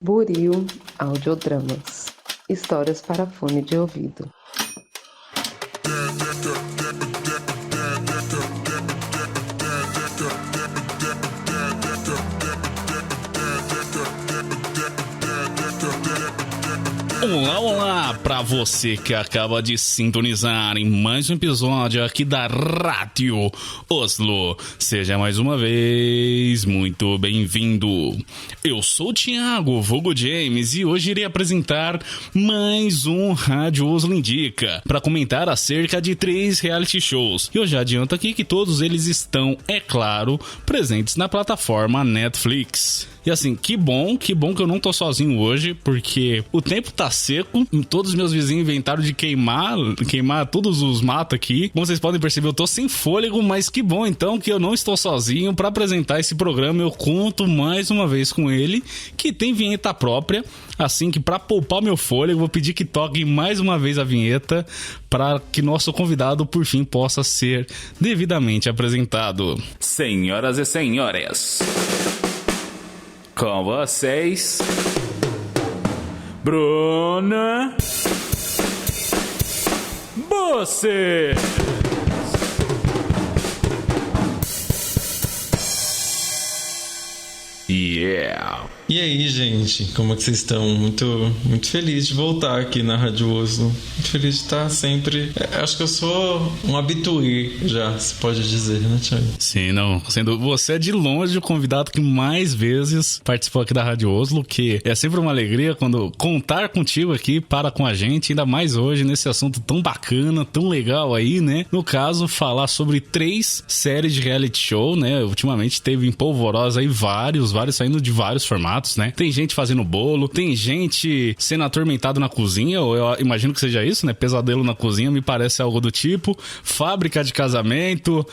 Buril Audiodramas. Histórias para fone de ouvido. Olá, olá! Para você que acaba de sintonizar em mais um episódio aqui da Rádio Oslo, seja mais uma vez muito bem-vindo. Eu sou o Thiago, vulgo James, e hoje irei apresentar mais um Rádio Oslo Indica para comentar acerca de 3 reality shows. E eu já adianto aqui que todos eles estão, é claro, presentes na plataforma Netflix. E assim, que bom que eu não tô sozinho hoje, porque o tempo tá seco, todos os meus vizinhos inventaram de queimar todos os matos aqui. Como vocês podem perceber, eu tô sem fôlego, mas que bom então que eu não estou sozinho para apresentar esse programa. Eu conto mais uma vez com ele, que tem vinheta própria, assim que para poupar meu fôlego, vou pedir que toquem mais uma vez a vinheta para que nosso convidado por fim possa ser devidamente apresentado. Senhoras e senhores, com vocês, Bruna Bossi. Yeah. E aí, gente, como é que vocês estão? Muito feliz de voltar aqui na Rádio Oslo. Muito feliz de estar sempre. Acho que eu sou um habitué já, se pode dizer, né, Thiago? Sim, não. Sendo você é de longe o convidado que mais vezes participou aqui da Rádio Oslo, que é sempre uma alegria quando contar contigo aqui para com a gente, ainda mais hoje nesse assunto tão bacana, tão legal aí, né? No caso, falar sobre 3 séries de reality show, né? Ultimamente teve em polvorosa aí vários saindo de vários formatos, né? Tem gente fazendo bolo, tem gente sendo atormentado na cozinha, ou eu imagino que seja isso, né? Pesadelo na cozinha, me parece algo do tipo. Fábrica de casamento,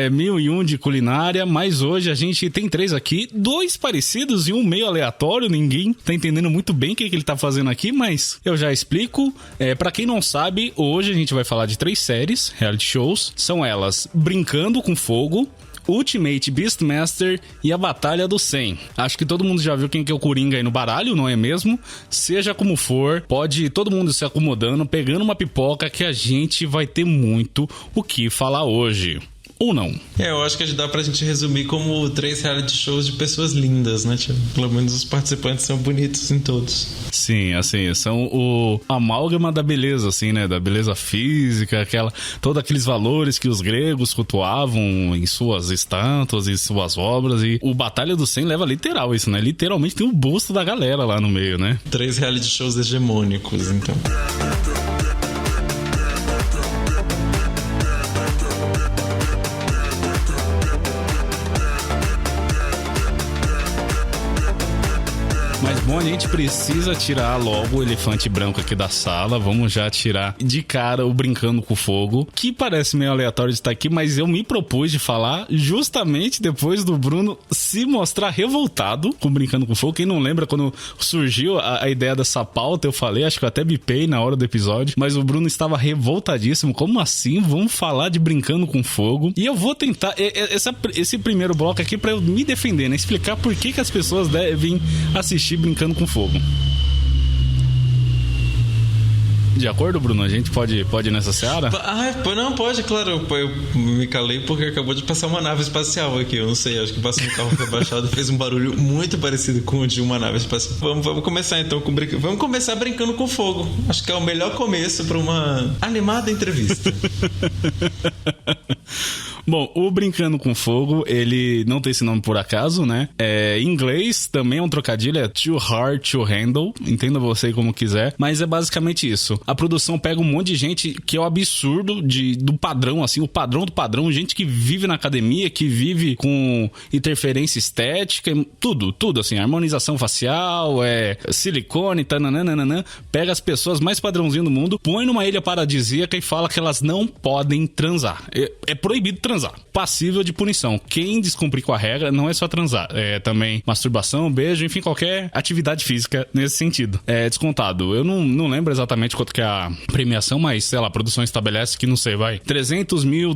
1001 de culinária, mas hoje a gente tem 3 aqui, 2 parecidos e um meio aleatório, ninguém tá entendendo muito bem o que ele tá fazendo aqui, mas eu já explico. Pra quem não sabe, hoje a gente vai falar de 3 séries, reality shows, são elas Brincando com Fogo, Ultimate Beastmaster e a Batalha do 100. Acho que todo mundo já viu quem que é o Coringa aí no baralho, não é mesmo? Seja como for, pode todo mundo se acomodando, pegando uma pipoca, que a gente vai ter muito o que falar hoje. Ou não? Eu acho que dá pra gente resumir como 3 reality shows de pessoas lindas, né, Thiago? Pelo menos os participantes são bonitos em todos. Sim, assim, são o amálgama da beleza, assim, né? Da beleza física, todos aqueles valores que os gregos cultuavam em suas estátuas e suas obras. E o Batalha do 100 leva literal isso, né? Literalmente tem o busto da galera lá no meio, né? 3 reality shows hegemônicos, então. Mas bom, a gente precisa tirar logo o elefante branco aqui da sala. Vamos já tirar de cara o Brincando com Fogo, que parece meio aleatório de estar aqui, mas eu me propus de falar justamente depois do Bruno se mostrar revoltado com Brincando com Fogo. Quem não lembra, quando surgiu a ideia dessa pauta, eu falei, acho que eu até bipei na hora do episódio, mas o Bruno estava revoltadíssimo. Como assim? Vamos falar de Brincando com Fogo? E eu vou tentar esse primeiro bloco aqui pra eu me defender, né? Explicar por que as pessoas devem assistir Brincando com Fogo. De acordo, Bruno? A gente pode ir nessa seara? Não, pode, claro. Eu me calei porque acabou de passar uma nave espacial aqui. Eu não sei, acho que passou um carro rebaixado e fez um barulho muito parecido com o de uma nave espacial. Vamos começar então com Vamos começar Brincando com Fogo. Acho que é o melhor começo para uma animada entrevista. Bom, o Brincando com Fogo, ele não tem esse nome por acaso, né? Em inglês também é um trocadilho, é Too Hard to Handle, entenda você como quiser, mas é basicamente isso. A produção pega um monte de gente que é o absurdo do padrão, assim, o padrão do padrão, gente que vive na academia, que vive com interferência estética, tudo, assim, harmonização facial, silicone, tananana, pega as pessoas mais padrãozinho do mundo, põe numa ilha paradisíaca e fala que elas não podem transar. É proibido transar. Passível de punição. Quem descumprir com a regra não é só transar. É também masturbação, beijo, enfim, qualquer atividade física nesse sentido. É descontado. Eu não lembro exatamente quanto quanto que é a premiação, mas, sei lá, a produção estabelece que, não sei, vai, $300 mil.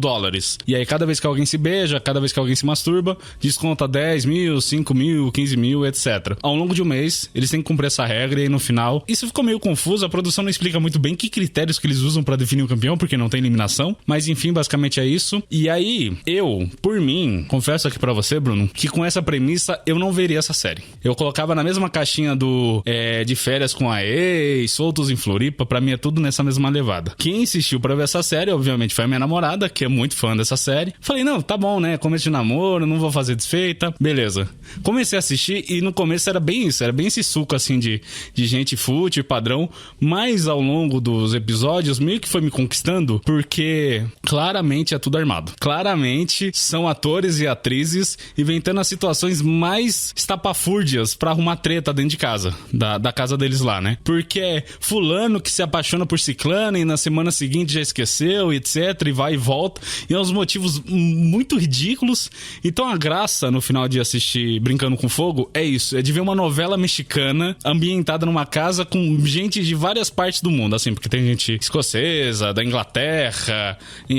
E aí, cada vez que alguém se beija, cada vez que alguém se masturba, desconta 10 mil, 5 mil, 15 mil, etc. Ao longo de um mês, eles têm que cumprir essa regra e aí no final... Isso ficou meio confuso, a produção não explica muito bem que critérios que eles usam pra definir o campeão, porque não tem eliminação. Mas, enfim, basicamente é isso. E aí, eu, por mim, confesso aqui pra você, Bruno, que com essa premissa, eu não veria essa série. Eu colocava na mesma caixinha de férias com a ex, soltos em Floripa, pra mim é tudo nessa mesma levada. Quem insistiu pra ver essa série, obviamente, foi a minha namorada, que é muito fã dessa série. Falei, não, tá bom, né? Começo de namoro, não vou fazer desfeita. Beleza. Comecei a assistir e no começo era bem isso, era bem esse suco, assim, de gente fútil, padrão. Mas ao longo dos episódios, meio que foi me conquistando, porque claramente é tudo armado. Claramente são atores e atrizes inventando as situações mais estapafúrdias pra arrumar treta dentro de casa, da casa deles lá, né? Porque é fulano que se apaixona por ciclano e na semana seguinte já esqueceu, etc, e vai e volta, e é uns motivos muito ridículos. Então a graça no final de assistir Brincando com Fogo é isso, é de ver uma novela mexicana ambientada numa casa com gente de várias partes do mundo, assim, porque tem gente escocesa, da Inglaterra,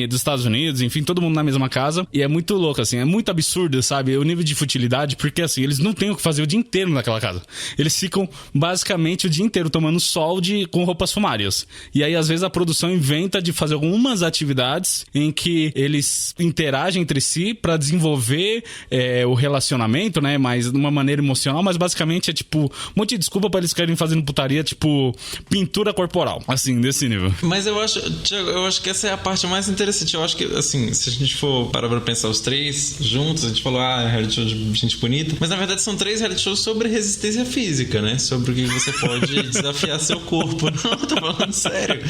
dos Estados Unidos, enfim, todo mundo na mesma casa, e é muito louco, assim, é muito absurdo, sabe, o nível de futilidade, porque assim, eles não têm o que fazer o dia inteiro naquela casa, eles ficam basicamente o dia inteiro tomando sol com roupas fumárias, e aí às vezes a produção inventa de fazer algumas atividades em que eles interagem entre si pra desenvolver o relacionamento, né, mas de uma maneira emocional, mas basicamente é tipo, um monte de desculpa pra eles querem fazendo putaria, tipo, pintura corporal, assim, desse nível. Mas eu acho, Thiago, que essa é a parte mais interessante. Eu acho que, assim, se a gente for parar pra pensar os três juntos, a gente falou, reality show de gente bonita, mas na verdade são 3 reality shows sobre resistência física, né? Sobre o que você pode desafiar seu corpo. Não, eu tô falando sério.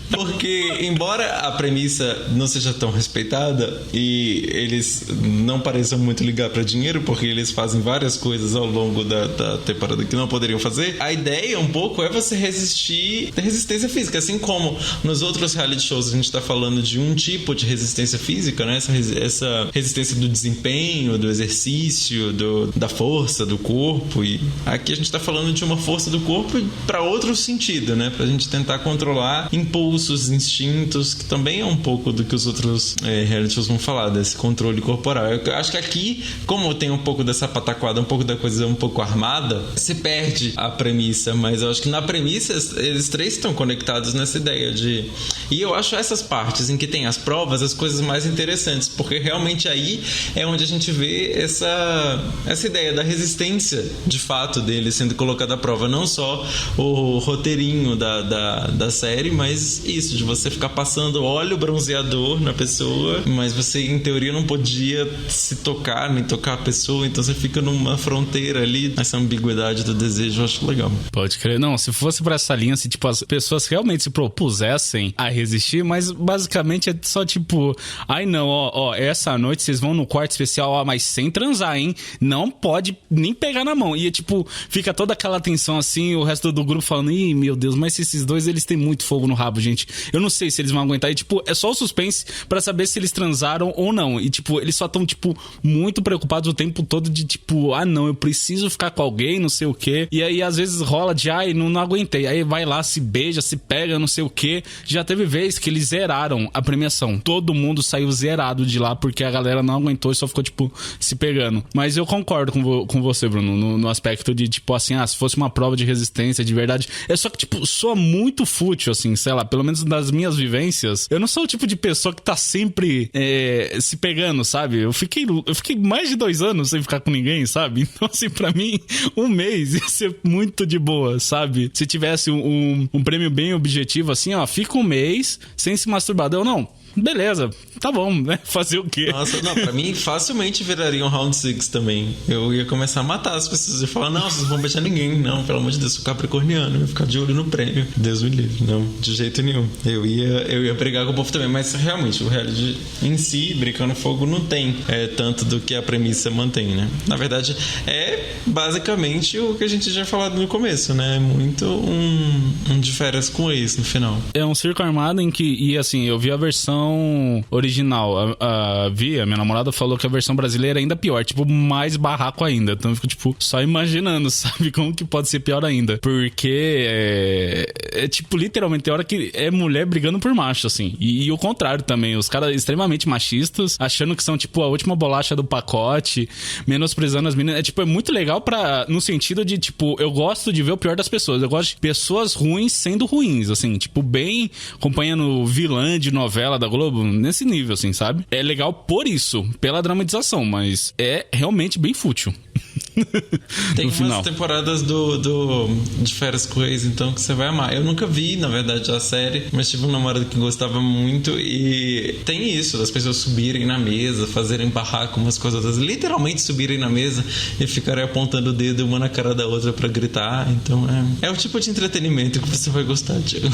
Porque, embora a premissa não seja tão respeitada e eles não pareçam muito ligar pra dinheiro, porque eles fazem várias coisas ao longo da temporada que não poderiam fazer, a ideia um pouco é você resistir à resistência física. Assim como nos outros reality shows a gente tá falando de um tipo de resistência física, né? Essa resistência do desempenho, do exercício, da força do corpo, e aqui a gente tá falando de uma força do corpo para outro sentido, né? Pra gente tentar controlar impulsos, instintos, que também é um pouco do que os outros reality shows vão falar, desse controle corporal. Eu acho que aqui, como tem um pouco dessa pataquada, um pouco da coisa um pouco armada, se perde a premissa, mas eu acho que na premissa eles 3 estão conectados nessa ideia de... E eu acho essas partes em que tem as provas as coisas mais interessantes, porque realmente aí é onde a gente vê essa ideia da resistência de fato dele sendo colocada à prova, não só o roteirinho da série, mas isso, de você ficar passando óleo bronzeador na pessoa, mas você em teoria não podia se tocar, nem tocar a pessoa, então você fica numa fronteira ali, essa ambiguidade do desejo, eu acho legal. Pode crer. Não, se fosse pra essa linha, se tipo as pessoas realmente se propusessem a resistir, mas basicamente é só tipo, ai não, ó, essa noite vocês vão no quarto especial, mas sem transar, hein? Não pode nem pegar na mão. E é tipo, fica toda aquela tensão assim, o resto do grupo falando, ih, meu Deus, mas esses dois, eles têm muito fogo no rabo, gente. Eu não sei se eles vão aguentar. E tipo, é só o suspense pra saber se eles transaram ou não. E tipo, eles só tão tipo, muito preocupados o tempo todo de tipo, não, eu preciso ficar com alguém, não sei o quê. E aí às vezes rola de, não aguentei. Aí vai lá, se beija, se pega, não sei o quê. Já teve vez que eles zeraram a premiação. Todo mundo saiu zerado de lá porque a galera não aguentou e só ficou tipo, se pegando. Mas eu concordo com você, Bruno, no aspecto de tipo assim, se fosse uma prova de resistência de verdade. É só que tipo, soa muito fútil, assim, sei lá, pelo menos das minhas vivências. Eu não sou o tipo de pessoa que tá sempre se pegando, sabe? Eu fiquei mais de 2 anos sem ficar com ninguém, sabe? Então assim, pra mim, um mês ia ser muito de boa, sabe? Se tivesse um prêmio bem objetivo assim, fica um mês sem se masturbar. Eu não. Beleza, tá bom, né? Fazer o quê? Nossa, não, pra mim facilmente viraria um round 6 também. Eu ia começar a matar as pessoas e falar, não, vocês não vão beijar ninguém. Não, pelo amor de Deus, sou capricorniano, eu ia ficar de olho no prêmio. Deus me livre, não, de jeito nenhum. Eu ia brigar com o povo também, mas realmente o reality em si, Brincando Fogo, não tem tanto do que a premissa mantém, né? Na verdade, é basicamente o que a gente já falado no começo, né? Muito um de férias com ex no final. É um circo armado em que, e assim, eu vi a versão versão original. A Via, minha namorada, falou que a versão brasileira é ainda pior, tipo, mais barraco ainda. Então eu fico, tipo, só imaginando, sabe, como que pode ser pior ainda. Porque é tipo, literalmente, tem hora que é mulher brigando por macho, assim. E o contrário também, os caras extremamente machistas, achando que são, tipo, a última bolacha do pacote, menosprezando as meninas. É muito legal no sentido de, tipo, eu gosto de ver o pior das pessoas. Eu gosto de pessoas ruins sendo ruins, assim, tipo, bem acompanhando vilã de novela da Globo, nesse nível, assim, sabe? É legal por isso, pela dramatização, mas é realmente bem fútil. Tem umas temporadas de Férias com Ex, então, que você vai amar. Eu nunca vi, na verdade, a série, mas tive um namorado que gostava muito e tem isso, das pessoas subirem na mesa, fazerem barraco umas coisas, literalmente subirem na mesa e ficarem apontando o dedo uma na cara da outra pra gritar. Então é o tipo de entretenimento que você vai gostar, Diego.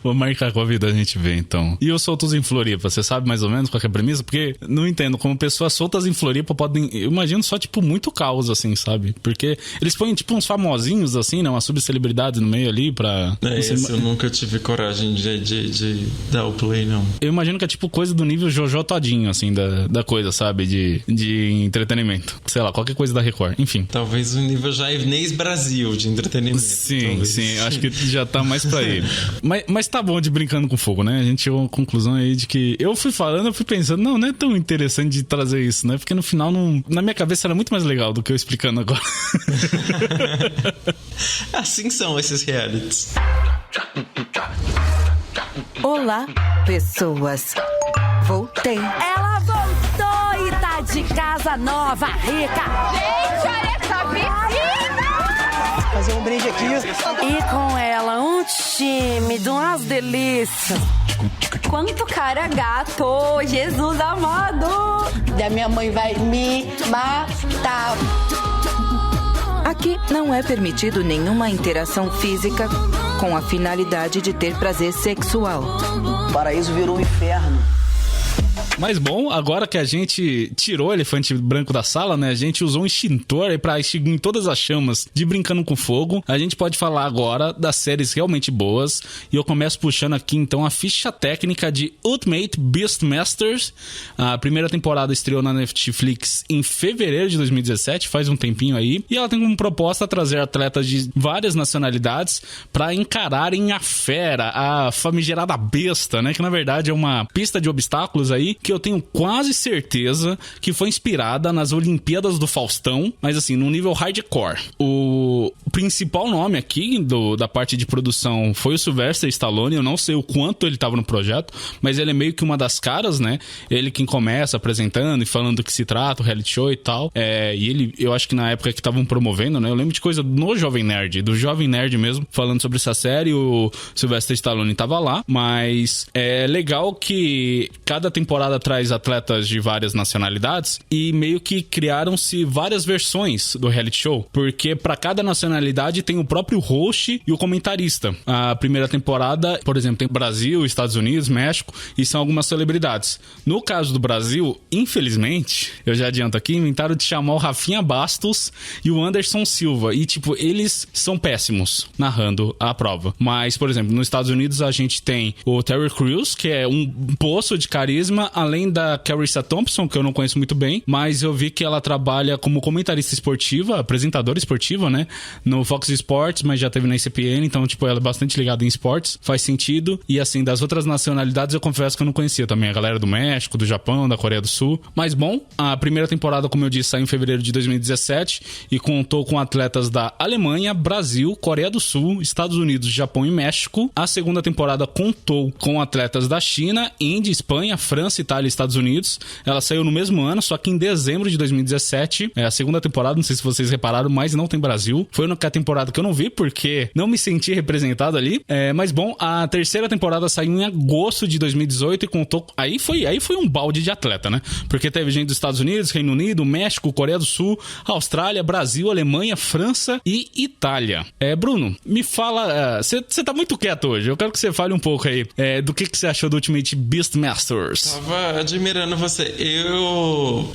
Vou marcar com a vida, a gente vê, então. E os Soltos em Floripa, você sabe mais ou menos qual que é a premissa? Porque não entendo, como pessoas soltas em Floripa podem... Eu imagino só, tipo, muito caos, assim, sabe? Porque eles põem, tipo, uns famosinhos, assim, né? Uma subcelebridade no meio ali pra... Isso eu nunca tive coragem de dar o play, não. Eu imagino que é, tipo, coisa do nível Jojo Todinho, assim, da coisa, sabe? De entretenimento. Sei lá, qualquer coisa da Record. Enfim. Talvez o nível já Inês Brasil de entretenimento. Sim, talvez. Sim. Acho que já tá mais pra ele. Mas tá bom de Brincando com Fogo, né? A gente chegou a uma conclusão aí de que... Eu fui pensando, não é tão interessante de trazer isso, né? Porque no final, na minha cabeça era muito mais legal do que eu explicando agora. Assim são esses realities. Olá, pessoas. Voltei. Ela voltou e tá de casa nova, rica. Gente, olha essa piscina! Fazer um brinde aqui. E com ela, um tímido, umas delícias. Quanto cara gato, Jesus amado! Da minha mãe vai me matar. Aqui não é permitido nenhuma interação física com a finalidade de ter prazer sexual. O paraíso virou um inferno. Mas bom, agora que a gente tirou o elefante branco da sala, né? A gente usou um extintor aí pra extinguir todas as chamas de Brincando com Fogo. A gente pode falar agora das séries realmente boas. E eu começo puxando aqui, então, a ficha técnica de Ultimate Beastmasters. A primeira temporada estreou na Netflix em fevereiro de 2017, faz um tempinho aí. E ela tem como proposta trazer atletas de várias nacionalidades pra encararem a fera, a famigerada besta, né? Que na verdade é uma pista de obstáculos aí, que eu tenho quase certeza que foi inspirada nas Olimpíadas do Faustão, mas assim, num nível hardcore. O principal nome aqui da parte de produção foi o Sylvester Stallone. Eu não sei o quanto ele estava no projeto, mas ele é meio que uma das caras, né? Ele quem começa apresentando e falando do que se trata, o reality show e tal. E ele, eu acho que na época que estavam promovendo, né? Eu lembro de coisa no Jovem Nerd, do Jovem Nerd mesmo, falando sobre essa série. O Sylvester Stallone tava lá, mas é legal que cada temporada traz atletas de várias nacionalidades e meio que criaram-se várias versões do reality show, porque para cada nacionalidade tem o próprio host e o comentarista. A primeira temporada, por exemplo, tem Brasil, Estados Unidos, México e são algumas celebridades. No caso do Brasil, infelizmente, eu já adianto aqui, inventaram de chamar o Rafinha Bastos e o Anderson Silva e tipo, eles são péssimos narrando a prova. Mas, por exemplo, nos Estados Unidos a gente tem o Terry Crews, que é um poço de carisma, além da Carissa Thompson, que eu não conheço muito bem, mas eu vi que ela trabalha como comentarista esportiva, apresentadora esportiva, né? No Fox Sports, mas já teve na ESPN, então, tipo, ela é bastante ligada em esportes, faz sentido. E, assim, das outras nacionalidades, eu confesso que eu não conhecia também. A galera do México, do Japão, da Coreia do Sul. Mas, bom, a primeira temporada, como eu disse, saiu em fevereiro de 2017 e contou com atletas da Alemanha, Brasil, Coreia do Sul, Estados Unidos, Japão e México. A segunda temporada contou com atletas da China, Índia, Espanha, França, Itália e Estados Unidos. Ela saiu no mesmo ano, só que em dezembro de 2017. É a segunda temporada, não sei se vocês repararam, mas não tem Brasil. Foi a única temporada que eu não vi, porque não me senti representado ali. Mas bom, a terceira temporada saiu em agosto de 2018 e contou... Aí foi um balde de atleta, né? Porque teve gente dos Estados Unidos, Reino Unido, México, Coreia do Sul, Austrália, Brasil, Alemanha, França e Itália. Bruno, me fala... Você tá muito quieto hoje. Eu quero que você fale um pouco aí do que você achou do Ultimate Beastmasters. tava admirando você. Eu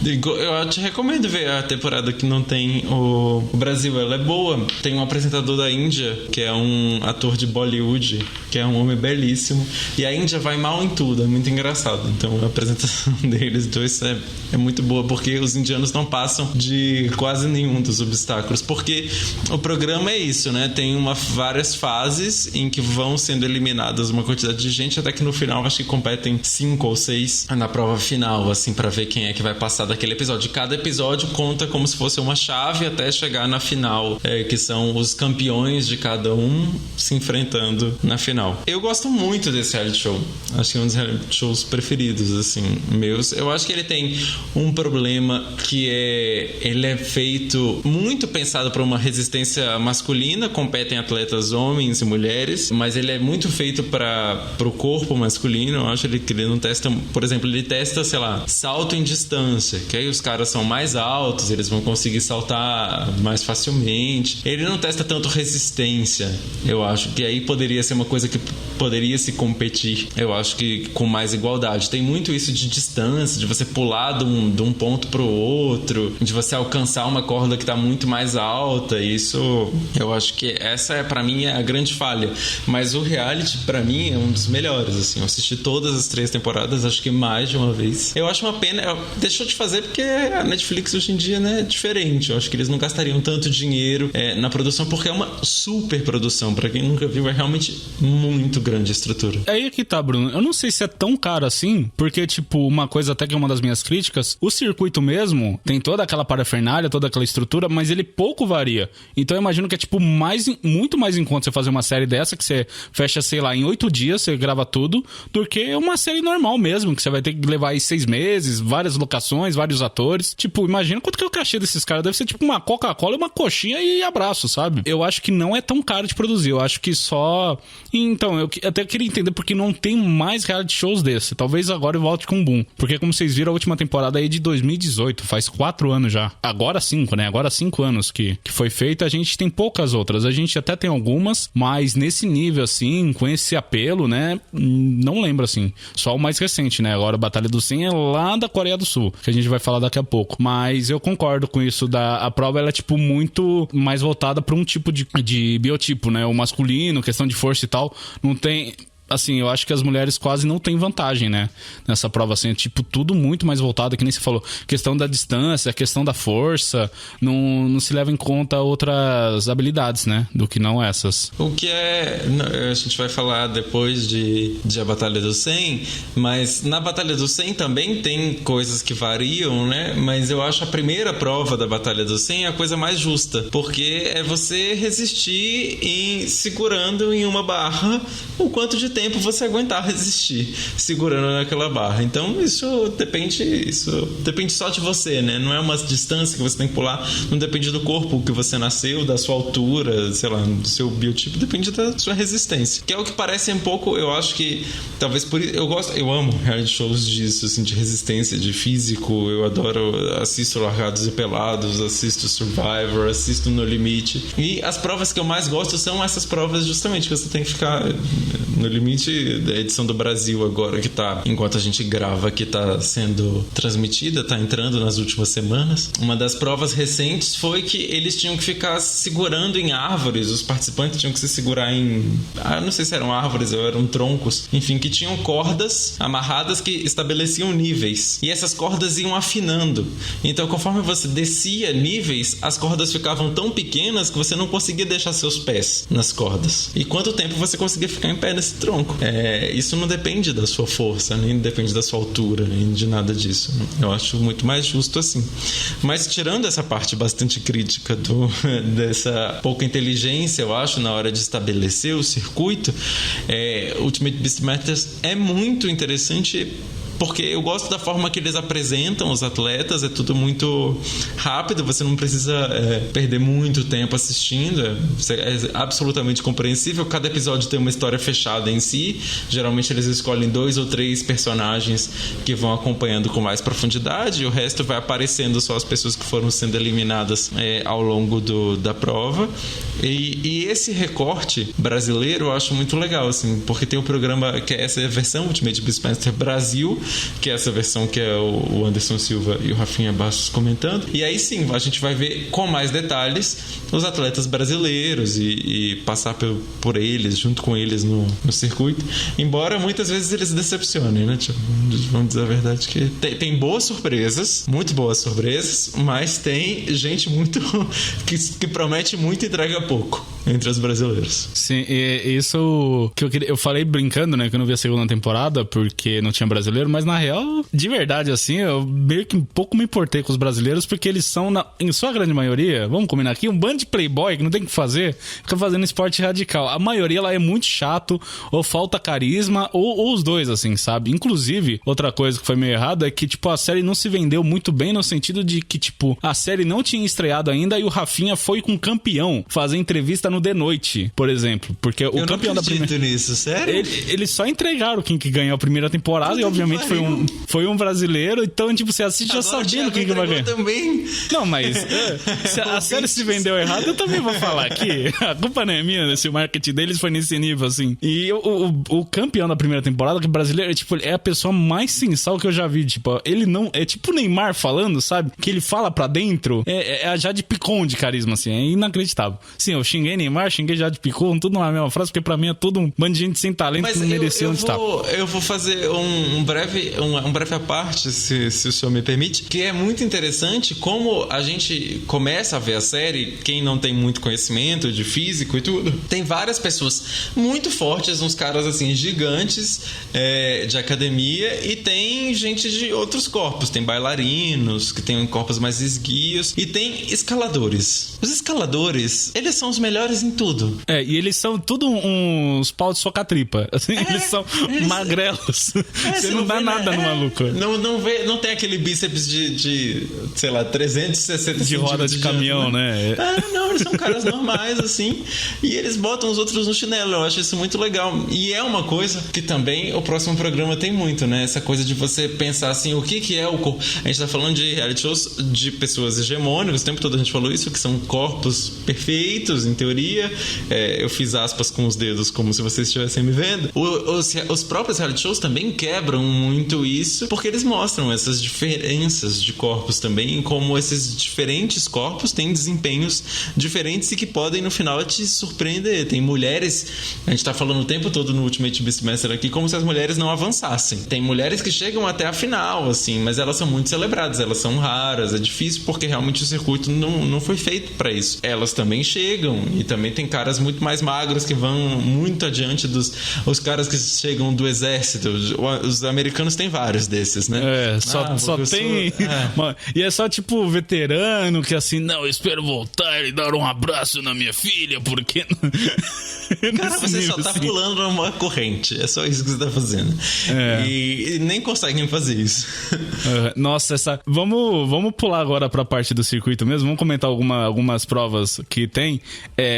te recomendo ver a temporada que não tem o Brasil. Ela é boa. Tem um apresentador da Índia, que é um ator de Bollywood, que é um homem belíssimo. E a Índia vai mal em tudo. É muito engraçado. Então a apresentação deles dois é muito boa, porque os indianos não passam de quase nenhum dos obstáculos. Porque o programa é isso, né? Tem várias fases em que vão sendo eliminadas uma quantidade de gente, até que no final acho que competem 5 ou 6 na prova final, assim, pra ver quem é que vai passar daquele episódio. Cada episódio conta como se fosse uma chave até chegar na final, que são os campeões de cada um se enfrentando na final. Eu gosto muito desse reality show. Acho que é um dos reality shows preferidos, assim, meus. Eu acho que ele tem um problema que ele é feito muito pensado para uma resistência masculina, competem atletas homens e mulheres, mas ele é muito feito para o corpo masculino. Eu acho que ele não testa, por exemplo, ele testa, sei lá, salto em distância, que aí os caras são mais altos, eles vão conseguir saltar mais facilmente. Ele não testa tanto resistência. Eu acho que aí poderia ser uma coisa que poderia se competir, eu acho que com mais igualdade. Tem muito isso de distância, de você pular de um ponto pro outro, de você alcançar uma corda que tá muito mais alta. Isso, eu acho que essa pra mim é a grande falha. Mas o reality pra mim é um dos melhores, assim. Eu assisti todas as 3 temporadas, acho que mais de uma vez. Eu acho uma pena, deixou de fazer porque a Netflix hoje em dia, né, é diferente. Eu acho que eles não gastariam tanto dinheiro na produção, porque é uma super produção. Pra quem nunca viu, é realmente muito grande a estrutura. Aí que tá, Bruno. Eu não sei se é tão caro assim, porque, tipo, uma coisa até que é uma das minhas críticas, o circuito mesmo tem toda aquela parafernália, toda aquela estrutura, mas ele pouco varia. Então eu imagino que é, tipo, muito mais em conta você fazer uma série dessa, que você fecha, sei lá, em 8 dias, você grava tudo, do que uma série normal mesmo, que você vai ter que levar aí 6 meses, várias locações, vários atores. Tipo, imagina quanto que é o cachê desses caras. Deve ser tipo uma Coca-Cola, uma coxinha e abraço, sabe? Eu acho que não é tão caro de produzir. Eu acho que só... Então, eu até queria entender porque não tem mais reality shows desse. Talvez agora eu volte com um boom. Porque, como vocês viram, a última temporada aí de 2018. Faz 4 anos já. Agora 5, né? Agora 5 anos que foi feita. A gente tem poucas outras. A gente até tem algumas, mas nesse nível, assim, com esse apelo, né? Não lembro, assim. Só o mais recente, né? Agora a Batalha do 100 é lá da Coreia do Sul, que a gente vai falar daqui a pouco. Mas eu concordo com isso. A prova, ela é, tipo, muito mais voltada para um tipo de biotipo, né? O masculino, questão de força e tal. Não tem... Assim, eu acho que as mulheres quase não têm vantagem, né? Nessa prova, assim, é tipo tudo muito mais voltado, que nem você falou. Questão da distância, questão da força, não se leva em conta outras habilidades, né? Do que não essas. O que a gente vai falar depois de a Batalha do 100, mas na Batalha do 100 também tem coisas que variam, né? Mas eu acho a primeira prova da Batalha do 100 a coisa mais justa, porque é você resistir segurando em uma barra o quanto de tempo você aguentar resistir segurando naquela barra. Então isso depende só de você, né? Não é uma distância que você tem que pular, não depende do corpo que você nasceu, da sua altura, sei lá, do seu biotipo, depende da sua resistência, que é o que parece um pouco. Eu acho que talvez por isso eu amo reality shows disso, assim, de resistência, de físico. Eu adoro, assisto Largados e Pelados, assisto Survivor, assisto No Limite, e as provas que eu mais gosto são essas provas justamente que você tem que ficar no limite. Da edição do Brasil agora, que tá, enquanto a gente grava, que tá sendo transmitida, tá entrando nas últimas semanas. Uma das provas recentes foi que eles tinham que ficar segurando em árvores, os participantes tinham que se segurar em... não sei se eram árvores ou eram troncos, enfim, que tinham cordas amarradas que estabeleciam níveis, e essas cordas iam afinando. Então, conforme você descia níveis, as cordas ficavam tão pequenas que você não conseguia deixar seus pés nas cordas. E quanto tempo você conseguia ficar em pé nesse tronco? Isso não depende da sua força, nem depende da sua altura, nem de nada disso. Eu acho muito mais justo assim. Mas tirando essa parte bastante crítica dessa pouca inteligência, eu acho, na hora de estabelecer o circuito, Ultimate Beastmasters é muito interessante, porque eu gosto da forma que eles apresentam os atletas. É tudo muito rápido, você não precisa perder muito tempo assistindo, é absolutamente compreensível. Cada episódio tem uma história fechada em si. Geralmente eles escolhem 2 ou 3 personagens que vão acompanhando com mais profundidade, e o resto vai aparecendo só as pessoas que foram sendo eliminadas ao longo da prova. E esse recorte brasileiro eu acho muito legal, assim, porque tem o programa que é essa versão Ultimate Beastmaster Brasil, que é essa versão que é o Anderson Silva e o Rafinha Bastos comentando. E aí sim, a gente vai ver com mais detalhes os atletas brasileiros e passar por eles, junto com eles no circuito. Embora muitas vezes eles decepcionem, né? Tipo, vamos dizer a verdade que tem boas surpresas, muito boas surpresas, mas tem gente muito que promete muito e entrega pouco entre os brasileiros. Sim, e isso que eu falei brincando, né, que eu não vi a segunda temporada porque não tinha brasileiro, mas na real, de verdade, assim, eu meio que um pouco me importei com os brasileiros porque eles são, em sua grande maioria, vamos combinar aqui, um bando de playboy que não tem o que fazer, fica fazendo esporte radical. A maioria lá é muito chato, ou falta carisma, ou os dois, assim, sabe? Inclusive, outra coisa que foi meio errada é que, tipo, a série não se vendeu muito bem no sentido de que, tipo, a série não tinha estreado ainda e o Rafinha foi com o campeão fazer entrevista no The Noite, por exemplo, porque o campeão da primeira... nisso, sério? Eles só entregaram quem que ganhou a primeira temporada e obviamente foi um brasileiro, então, tipo, você assiste já sabendo quem que vai ganhar. Também. Não, mas se a série se vendeu errado, eu também vou falar aqui. A culpa não é minha, se o marketing deles foi nesse nível, assim. E o campeão da primeira temporada, que é brasileiro, tipo, é a pessoa mais sensal que eu já vi, tipo, ele não... É tipo o Neymar falando, sabe? Que ele fala pra dentro, é a Jade Picon de carisma, assim, é inacreditável. Sim, eu xinguei Neymar, xinguei Jade Picon, tudo na mesma frase, porque pra mim é tudo um bando de gente sem talento que não mereceu onde tá. Eu vou fazer um breve à parte, se o senhor me permite, que é muito interessante como a gente começa a ver a série, quem não tem muito conhecimento de físico e tudo, tem várias pessoas muito fortes, uns caras assim, gigantes de academia, e tem gente de outros corpos, tem bailarinos, que tem corpos mais esguios, e tem escaladores. Os escaladores, eles são os melhores em tudo. E eles são tudo uns pau de socatripa. Assim, eles são magrelos. Você não dá nada no maluco. Não tem aquele bíceps de sei lá, 360 de roda de caminhão, né? Não, eles são caras normais, assim, e eles botam os outros no chinelo. Eu acho isso muito legal. E é uma coisa que também o próximo programa tem muito, né? Essa coisa de você pensar assim, o que é o corpo? A gente tá falando de reality shows de pessoas hegemônicas, o tempo todo a gente falou isso, que são corpos perfeitos, em teoria. Eu fiz aspas com os dedos como se vocês estivessem me vendo. Os próprios reality shows também quebram muito isso, porque eles mostram essas diferenças de corpos também, como esses diferentes corpos têm desempenhos diferentes e que podem no final te surpreender. Tem mulheres, a gente tá falando o tempo todo no Ultimate Beastmaster aqui, como se as mulheres não avançassem. Tem mulheres que chegam até a final, assim, mas elas são muito celebradas, elas são raras, é difícil porque realmente o circuito não foi feito pra isso. Elas também chegam, e também tem caras muito mais magros que vão muito adiante os caras que chegam do exército. Os americanos têm vários desses, né? Só tem... E é só tipo veterano que assim, não, eu espero voltar e dar um abraço na minha filha, porque... Cara, você só tá pulando numa corrente. É só isso que você tá fazendo. E nem conseguem fazer isso. Nossa, vamos pular agora pra parte do circuito mesmo. Vamos comentar algumas provas que tem.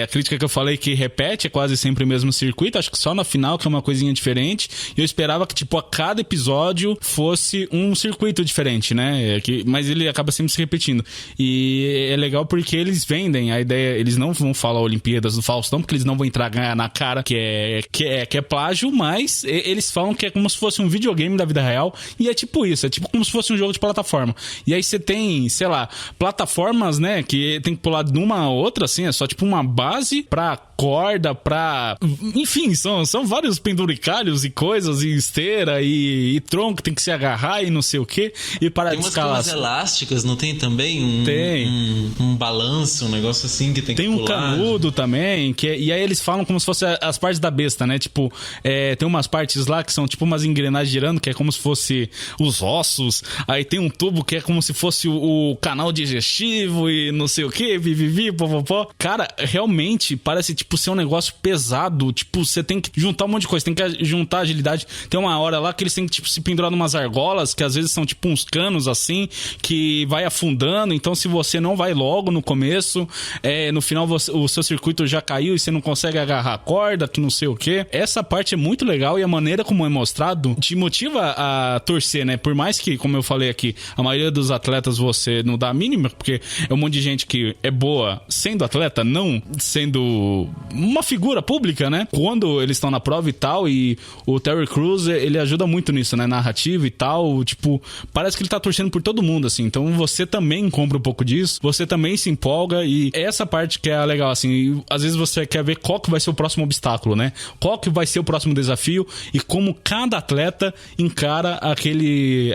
A crítica que eu falei que repete é quase sempre o mesmo circuito. Acho que só na final que é uma coisinha diferente. E eu esperava que, tipo, a cada episódio fosse um circuito diferente, né? Mas ele acaba sempre se repetindo. E é legal porque eles vendem a ideia. Eles não vão falar Olimpíadas do Faustão, porque eles não vão entrar ganhar na cara que é plágio, mas eles falam que é como se fosse um videogame da vida real. E é tipo isso, é tipo como se fosse um jogo de plataforma. E aí você tem, sei lá, plataformas, né, que tem que pular de uma a outra, assim, é só tipo uma base pra corda, pra... Enfim, são vários penduricalhos e coisas, e esteira, e tronco, tem que se agarrar e não sei o que, e parar de escalar. Tem umas elásticas, não tem também? Tem. Um balanço, um negócio assim que tem que pular. Tem um canudo também, e aí eles falam como se fosse as partes da besta, né? Tipo, tem umas partes lá que são tipo umas engrenagens girando, que é como se fosse os ossos, aí tem um tubo que é como se fosse o canal digestivo e não sei o que, vivivi, popopó. Cara, realmente parece tipo ser um negócio pesado, tipo, você tem que juntar um monte de coisa, tem que juntar agilidade. Tem uma hora lá que eles têm que tipo se pendurar numas argolas, que às vezes são tipo uns canos assim, que vai afundando, então se você não vai logo no começo, no final o seu circuito já caiu e você não consegue agarrar a corda, que não sei o quê. Essa parte é muito legal e a maneira como é mostrado te motiva a torcer, né? Por mais que, como eu falei aqui, a maioria dos atletas você não dá a mínima, porque é um monte de gente que é boa sendo atleta, não sendo uma figura pública, né? Quando eles estão na prova e tal, e o Terry Crews, ele ajuda muito nisso, né? Narrativa e tal, tipo, parece que ele tá torcendo por todo mundo, assim. Então você também compra um pouco disso, você também se empolga, e essa parte que é legal, assim. E, às vezes você quer ver qual que vai ser o próximo obstáculo, né? Qual que vai ser o próximo desafio e como cada atleta encara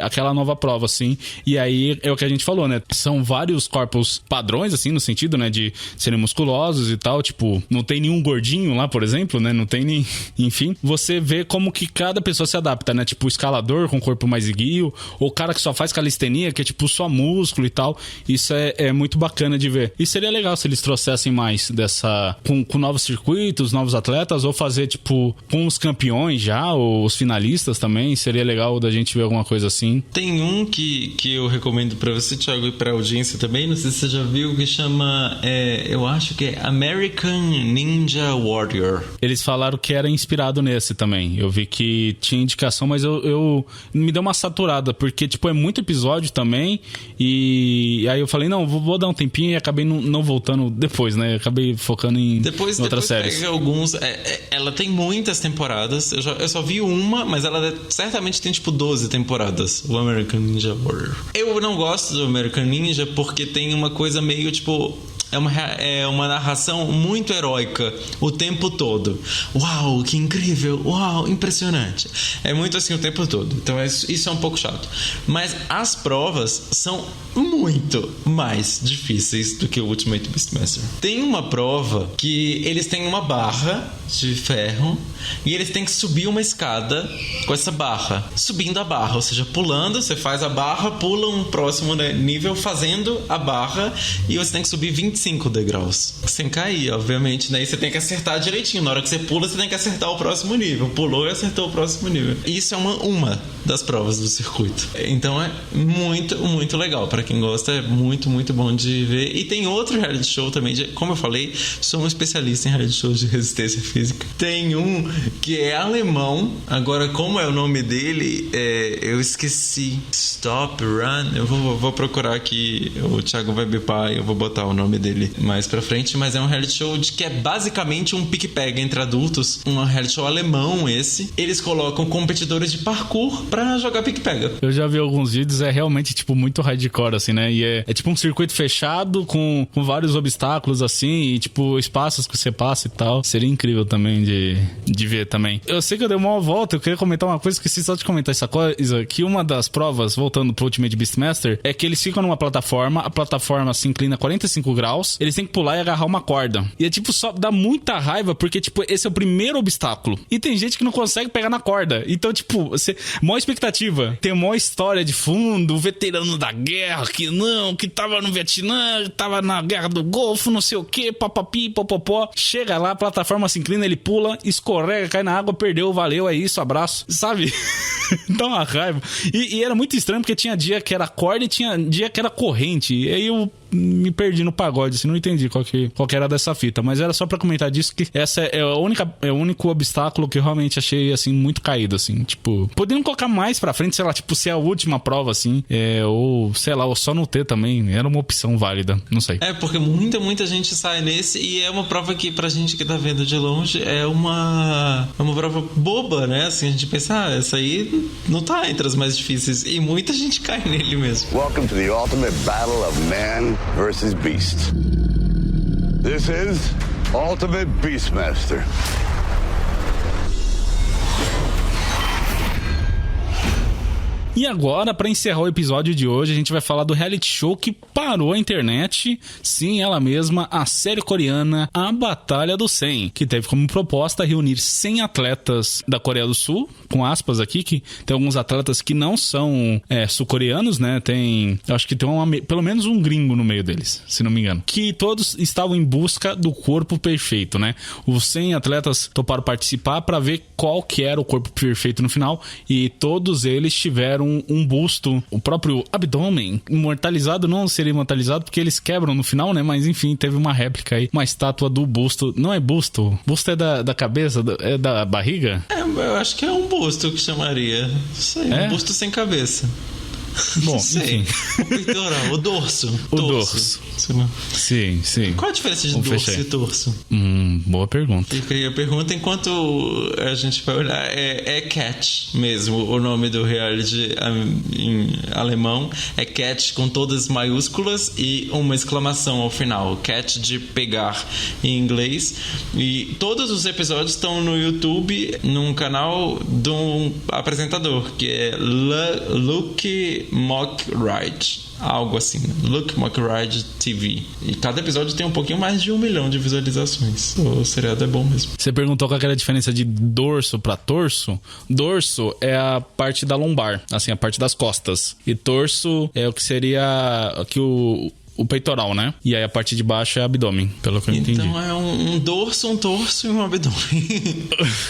aquela nova prova, assim. E aí é o que a gente falou, né? São vários corpos padrões, assim, no sentido, né? De serem musculosos e tal, tipo, não tem nenhum gordinho lá, por exemplo, né? Não tem nem... Enfim, você vê como que cada pessoa se adapta, né? Tipo, o escalador com corpo mais esguio, ou o cara que só faz calistenia, que é tipo só músculo e tal. Isso é muito bacana de ver. E seria legal se eles trouxessem mais dessa... Com novos circuitos, novos atletas, ou fazer, tipo, com os campeões já, ou os finalistas também. Seria legal da gente ver alguma coisa assim. Tem um que eu recomendo pra você, Thiago, e pra audiência também, não sei se você já viu, que chama, eu acho que é American Ninja Warrior. Eles falaram que era inspirado nesse também. Eu vi que tinha indicação, mas eu me deu uma saturada, porque, tipo, é muito episódio também, e aí eu falei, não, vou dar um tempinho, e acabei não voltando depois, né? Eu acabei focando em outras séries. Pega alguns, ela tem muitas temporadas, eu só vi uma, mas ela certamente tem, tipo, 12 temporadas, o American Ninja Warrior. Eu não gosto do American Ninja porque tem uma coisa meio, tipo... É uma narração muito heróica o tempo todo. Uau, que incrível! Uau, impressionante! É muito assim o tempo todo. Então isso é um pouco chato. Mas as provas são muito mais difíceis do que o Ultimate Beastmaster. Tem uma prova que eles têm uma barra de ferro e eles têm que subir uma escada com essa barra. Subindo a barra, ou seja, pulando, você faz a barra, pula um próximo nível fazendo a barra e você tem que subir 25 degraus. Sem cair, obviamente, né? E você tem que acertar direitinho. Na hora que você pula, você tem que acertar o próximo nível. Pulou e acertou o próximo nível. Isso é uma das provas do circuito. Então é muito, muito legal. Pra quem gosta, é muito, muito bom de ver. E tem outro reality show também. Como eu falei, sou um especialista em reality shows de resistência física. Tem um que é alemão. Agora, como é o nome dele? Eu esqueci. Stop, Run. Eu vou procurar aqui. O Thiago vai bipar e eu vou botar o nome dele mais pra frente. Mas é um reality show que é basicamente um pique-pega entre adultos. Um reality show alemão esse. Eles colocam competidores de parkour pra jogar pique-pega. Eu já vi alguns vídeos. É realmente, tipo, muito hardcore, assim, né? E é tipo um circuito fechado com vários obstáculos, assim. E, tipo, espaços que você passa e tal. Seria incrível também de ver também. Eu sei que eu dei uma volta. Eu queria comentar uma coisa. Esqueci só de comentar essa coisa. Que uma das provas, voltando pro Ultimate Beastmaster, é que eles ficam numa plataforma. A plataforma se inclina 45 graus. Eles têm que pular e agarrar uma corda. E é tipo, só dá muita raiva. Porque, tipo, esse é o primeiro obstáculo. E tem gente que não consegue pegar na corda. Então, tipo, maior expectativa. Tem uma história de fundo. O veterano da guerra. Que tava no Vietnã. Tava na guerra do Golfo. Não sei o que. Papapi, popopó. Chega lá, a plataforma se inclina. Ele pula, escorrega, cai na água. Perdeu, valeu, é isso, abraço. Sabe? Dá uma raiva. E era muito estranho porque tinha dia que era corda e tinha dia que era corrente. E aí eu me perdi no pagode, assim, não entendi qual que era dessa fita, mas era só pra comentar disso, que essa é o único obstáculo que eu realmente achei, assim, muito caído, assim, tipo, poderiam colocar mais pra frente, sei lá, tipo, ser a última prova, assim, ou, sei lá, ou só no ter também, era uma opção válida, não sei. Porque muita gente sai nesse, e é uma prova que, pra gente que tá vendo de longe, é uma prova boba, né, assim, a gente pensa, essa aí não tá entre as mais difíceis, e muita gente cai nele mesmo. Welcome to the ultimate battle of man versus beast. This is Ultimate Beastmaster. E agora, para encerrar o episódio de hoje, a gente vai falar do reality show que parou a internet. Sim, ela mesma, a série coreana A Batalha do 100, que teve como proposta reunir 100 atletas da Coreia do Sul, com aspas aqui, que tem alguns atletas que não são sul-coreanos, né? Acho que tem pelo menos um gringo no meio deles, se não me engano. Que todos estavam em busca do corpo perfeito, né? Os 100 atletas toparam participar para ver qual que era o corpo perfeito no final, e todos eles tiveram um busto, o próprio abdômen imortalizado, não seria imortalizado porque eles quebram no final, né? Mas enfim, teve uma réplica aí, uma estátua do busto. Não é busto? Busto é da cabeça, é da barriga? Eu acho que é um busto que chamaria. Não sei, um busto sem cabeça. Bom, enfim. O peitoral, o dorso. O dorso. Sim. Qual a diferença de dorso e torso? Boa pergunta. Fica aí a pergunta, enquanto a gente vai olhar, é Catch mesmo, o nome do reality em alemão. É Catch com todas maiúsculas e uma exclamação ao final. Catch de pegar em inglês. E todos os episódios estão no YouTube, num canal de um apresentador, que é Luke Mockridge. Algo assim, Luke Mockridge TV. E cada episódio tem um pouquinho mais de 1 milhão de visualizações. O seriado é bom mesmo. Você perguntou qual era a diferença de dorso pra torso. Dorso é a parte da lombar, assim, a parte das costas. E torso é o que seria aqui o peitoral, né? E aí a parte de baixo é abdômen, pelo que eu entendi. Então é um dorso, um torso e um abdômen.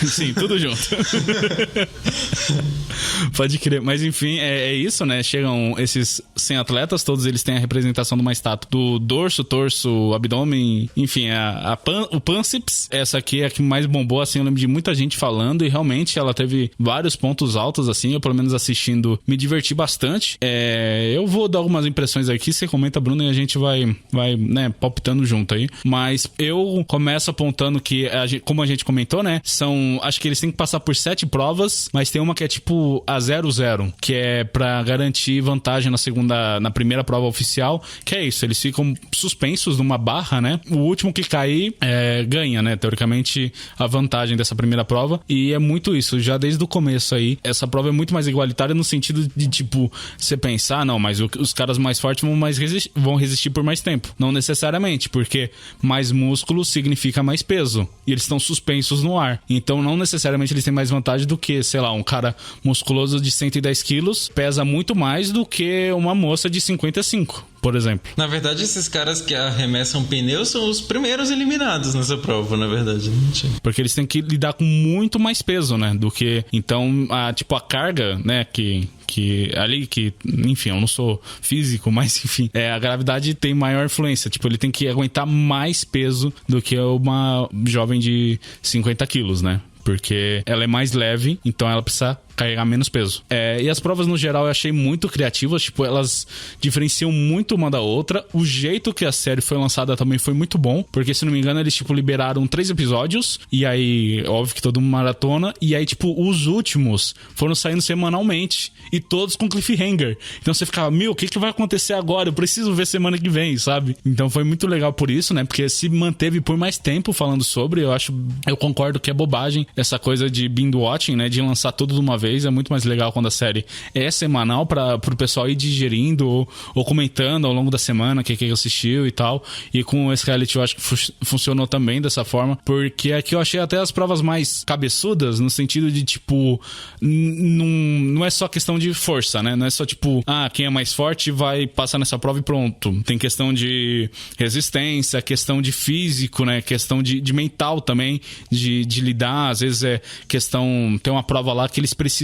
Sim, tudo junto. Pode crer. Mas enfim, é isso, né? Chegam esses 100 atletas, todos eles têm a representação de uma estátua do dorso, torso, abdômen, enfim, o pânceps. Essa aqui é a que mais bombou, assim, eu lembro de muita gente falando e realmente ela teve vários pontos altos, assim, eu pelo menos assistindo me diverti bastante. Eu vou dar algumas impressões aqui, você comenta, Bruno, e a gente vai né, palpitando junto aí. Mas eu começo apontando que, como a gente comentou, né, acho que eles têm que passar por 7 provas, mas tem uma que é tipo a 0-0, que é pra garantir vantagem na primeira prova oficial, que é isso, eles ficam suspensos numa barra, né, o último que cair ganha, né, teoricamente a vantagem dessa primeira prova, e é muito isso, já desde o começo aí, essa prova é muito mais igualitária no sentido de, tipo, você pensar, não, mas os caras mais fortes vão resistir por mais tempo. Não necessariamente, porque mais músculo significa mais peso. E eles estão suspensos no ar. Então, não necessariamente eles têm mais vantagem do que, sei lá, um cara musculoso de 110 quilos pesa muito mais do que uma moça de 55. Por exemplo. Na verdade, esses caras que arremessam pneus são os primeiros eliminados nessa prova, na verdade. Porque eles têm que lidar com muito mais peso, né? Do que... Então, a carga, né? Enfim, eu não sou físico, mas enfim, a gravidade tem maior influência. Tipo, ele tem que aguentar mais peso do que uma jovem de 50 quilos, né? Porque ela é mais leve, então ela precisa carregar menos peso. E as provas, no geral, eu achei muito criativas. Tipo, elas diferenciam muito uma da outra. O jeito que a série foi lançada também foi muito bom. Porque, se não me engano, eles, tipo, liberaram 3 episódios. E aí, óbvio que todo mundo maratona. E aí, tipo, os últimos foram saindo semanalmente. E todos com cliffhanger. Então você ficava, o que vai acontecer agora? Eu preciso ver semana que vem, sabe? Então foi muito legal por isso, né? Porque se manteve por mais tempo falando sobre. Eu concordo que é bobagem essa coisa de binge watching, né? De lançar tudo de uma vez. É muito mais legal quando a série é semanal pro pessoal ir digerindo ou comentando ao longo da semana o que assistiu e tal. E com esse reality eu acho que funcionou também dessa forma, porque aqui eu achei até as provas mais cabeçudas, no sentido de, tipo, não é só questão de força, né? Não é só, tipo, quem é mais forte vai passar nessa prova e pronto. Tem questão de resistência, questão de físico, né? Questão de mental também, de lidar. Às vezes tem uma prova lá que eles precisam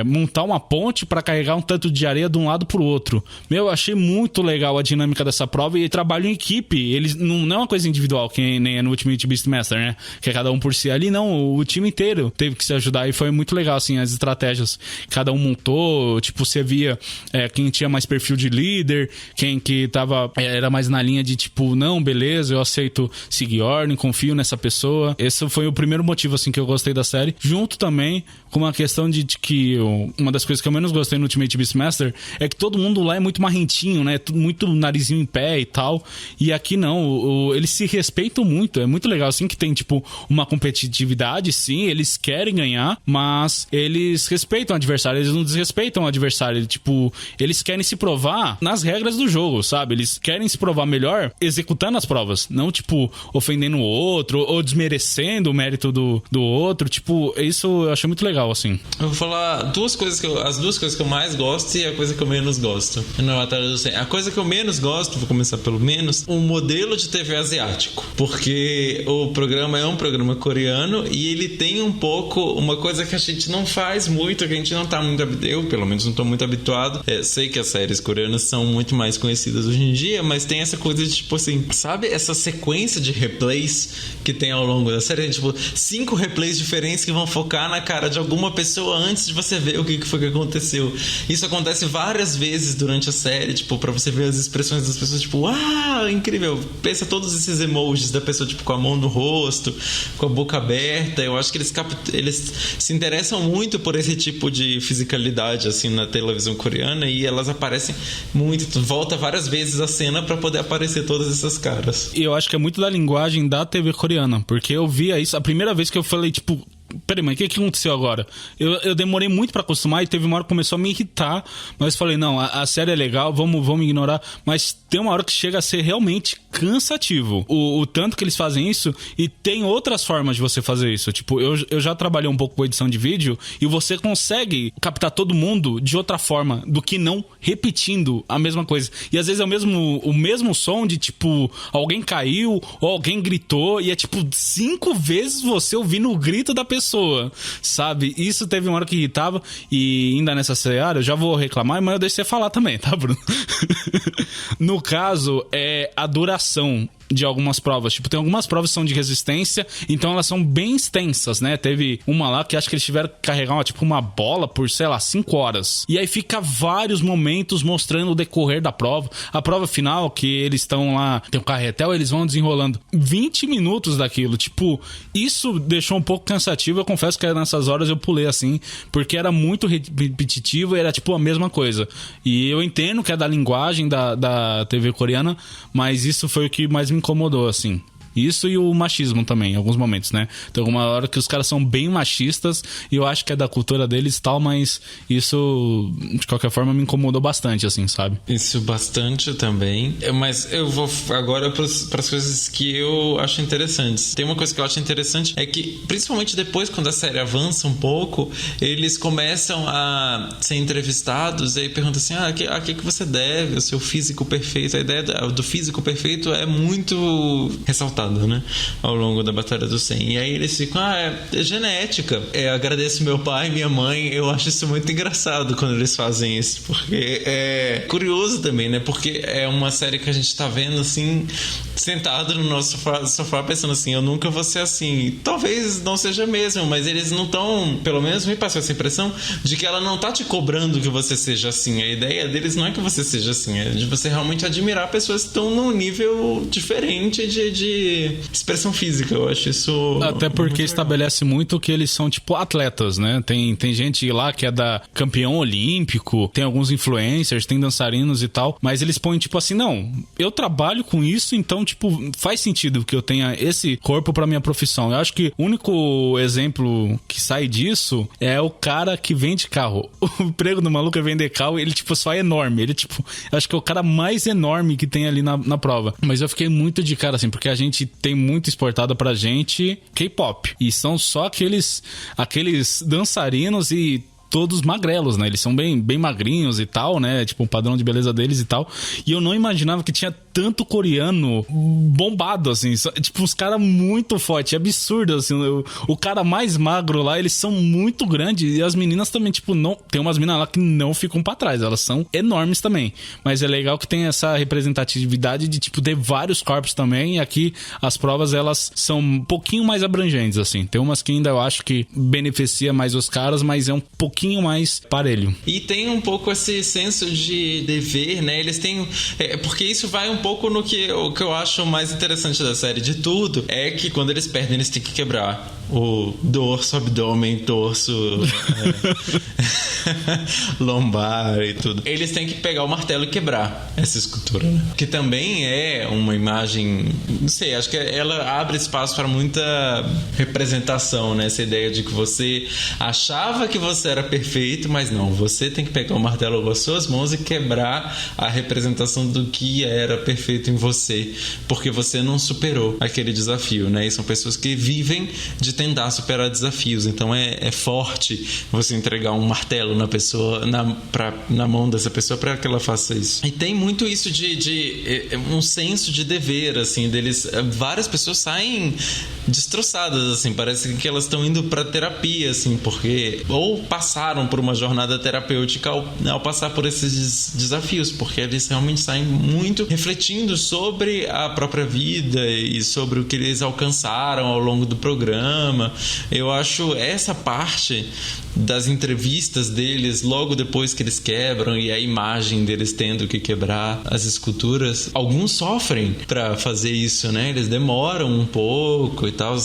montar uma ponte para carregar um tanto de areia de um lado pro outro. Eu achei muito legal a dinâmica dessa prova e trabalho em equipe. Eles não é uma coisa individual, que nem é no Ultimate Beastmaster, né? Que é cada um por si. Ali não, o time inteiro teve que se ajudar e foi muito legal, assim, as estratégias. Cada um montou, tipo, você via quem tinha mais perfil de líder, quem que era mais na linha de, tipo, não, beleza, eu aceito seguir ordem, confio nessa pessoa. Esse foi o primeiro motivo, assim, que eu gostei da série. Junto também com uma questão de que uma das coisas que eu menos gostei no Ultimate Beastmaster é que todo mundo lá é muito marrentinho, né? Muito narizinho em pé e tal. E aqui não, eles se respeitam muito. É muito legal, assim, que tem, tipo, uma competitividade, sim, eles querem ganhar, mas eles respeitam o adversário, eles não desrespeitam o adversário. Tipo, eles querem se provar nas regras do jogo, sabe? Eles querem se provar melhor executando as provas, não, tipo, ofendendo o outro ou desmerecendo o mérito do outro. Tipo, isso eu achei muito legal, assim. assim. Eu vou falar as duas coisas que eu mais gosto e a coisa que eu menos gosto na Batalha do 100. A coisa que eu menos gosto, vou começar pelo menos, o modelo de TV asiático. Porque o programa é um programa coreano e ele tem um pouco uma coisa que a gente não faz muito, que a gente não tá muito habituado. Eu, pelo menos, não tô muito habituado. Sei que as séries coreanas são muito mais conhecidas hoje em dia, mas tem essa coisa de, tipo assim, sabe essa sequência de replays que tem ao longo da série? Tipo, 5 replays diferentes que vão focar na cara de alguma pessoa antes de você ver o que foi que aconteceu. Isso acontece várias vezes durante a série, tipo, pra você ver as expressões das pessoas, tipo, incrível. Pensa todos esses emojis da pessoa, tipo, com a mão no rosto, com a boca aberta. Eu acho que eles se interessam muito por esse tipo de fisicalidade, assim, na televisão coreana, e elas aparecem muito. Volta várias vezes a cena pra poder aparecer todas essas caras. E eu acho que é muito da linguagem da TV coreana, porque eu via isso, a primeira vez que eu falei, tipo, peraí, mas o que aconteceu agora? Eu demorei muito pra acostumar e teve uma hora que começou a me irritar, mas falei, não, a série é legal, vamos ignorar, mas tem uma hora que chega a ser realmente cansativo, o tanto que eles fazem isso, e tem outras formas de você fazer isso, tipo, eu já trabalhei um pouco com edição de vídeo e você consegue captar todo mundo de outra forma do que não repetindo a mesma coisa, e às vezes é o mesmo som de, tipo, alguém caiu ou alguém gritou e é tipo 5 vezes você ouvindo o grito da pessoa, sabe? Isso teve uma hora que irritava, e ainda nessa seara eu já vou reclamar, mas eu deixo você falar também, tá, Bruno? No caso, é a duração de algumas provas, tipo, tem algumas provas que são de resistência, então elas são bem extensas, né? Teve uma lá que acho que eles tiveram que carregar uma bola por, sei lá, 5 horas, e aí fica vários momentos mostrando o decorrer da prova, a prova final, que eles estão lá, tem um carretel, eles vão desenrolando 20 minutos daquilo, tipo, isso deixou um pouco cansativo, eu confesso que nessas horas eu pulei assim, porque era muito repetitivo, era tipo a mesma coisa, e eu entendo que é da linguagem da TV coreana, mas isso foi o que mais me incomodou, assim. Isso e o machismo também, em alguns momentos, né? Tem alguma hora que os caras são bem machistas e eu acho que é da cultura deles e tal, mas isso, de qualquer forma, me incomodou bastante, assim, sabe? Isso bastante também. Mas eu vou agora para as coisas que eu acho interessantes. Tem uma coisa que eu acho interessante, é que, principalmente depois, quando a série avança um pouco, eles começam a ser entrevistados e aí perguntam assim, a que você deve o seu físico perfeito? A ideia do físico perfeito é muito ressaltada, né, ao longo da Batalha do 100. E aí eles ficam, é genética. Agradeço meu pai e minha mãe. Eu acho isso muito engraçado quando eles fazem isso, porque é curioso também, né, porque é uma série que a gente tá vendo assim, sentado no nosso sofá pensando assim, eu nunca vou ser assim. Talvez não seja mesmo, mas eles não estão, pelo menos me passou essa impressão de que ela não tá te cobrando que você seja assim. A ideia deles não é que você seja assim, é de você realmente admirar pessoas que estão num nível diferente de expressão física. Eu acho isso até porque estabelece muito que eles são tipo atletas, né? Tem gente lá que é da campeão olímpico, tem alguns influencers, tem dançarinos e tal, mas eles põem tipo assim, não, eu trabalho com isso, então tipo, faz sentido que eu tenha esse corpo pra minha profissão. Eu acho que o único exemplo que sai disso é o cara que vende carro. O emprego do maluco é vender carro, ele tipo só é enorme, ele tipo, eu acho que é o cara mais enorme que tem ali na prova. Mas eu fiquei muito de cara assim, porque a gente tem muito exportado pra gente K-pop, e são só aqueles dançarinos e todos magrelos, né? Eles são bem magrinhos e tal, né? Tipo, o padrão de beleza deles e tal. E eu não imaginava que tinha tanto coreano bombado, assim. Tipo, uns caras muito fortes. É absurdo, assim. O cara mais magro lá, eles são muito grandes. E as meninas também, tipo, não... Tem umas meninas lá que não ficam pra trás. Elas são enormes também. Mas é legal que tem essa representatividade de, tipo, ter vários corpos também. E aqui, as provas, elas são um pouquinho mais abrangentes, assim. Tem umas que ainda eu acho que beneficia mais os caras, mas é um pouquinho mais parelho. E tem um pouco esse senso de dever, né? Eles têm... porque isso vai um pouco no que eu acho mais interessante da série de tudo, é que quando eles perdem, eles têm que quebrar o dorso, abdômen, torso, lombar e tudo. Eles têm que pegar o martelo e quebrar essa escultura, né? Que também é uma imagem, não sei, acho que ela abre espaço para muita representação, né? Essa ideia de que você achava que você era perfeito, mas não, você tem que pegar o martelo com as suas mãos e quebrar a representação do que era perfeito. perfeito em você, porque você não superou aquele desafio, né? E são pessoas que vivem de tentar superar desafios. Então é forte você entregar um martelo na pessoa, na mão dessa pessoa para que ela faça isso. E tem muito isso de um senso de dever, assim, deles. Várias pessoas saem destroçadas, assim, parece que elas estão indo para terapia, assim, porque ou passaram por uma jornada terapêutica ao passar por esses desafios, porque eles realmente saem muito refletindo sobre a própria vida e sobre o que eles alcançaram ao longo do programa. Eu acho essa parte das entrevistas deles logo depois que eles quebram e a imagem deles tendo que quebrar as esculturas, alguns sofrem para fazer isso, né? Eles demoram um pouco e tal.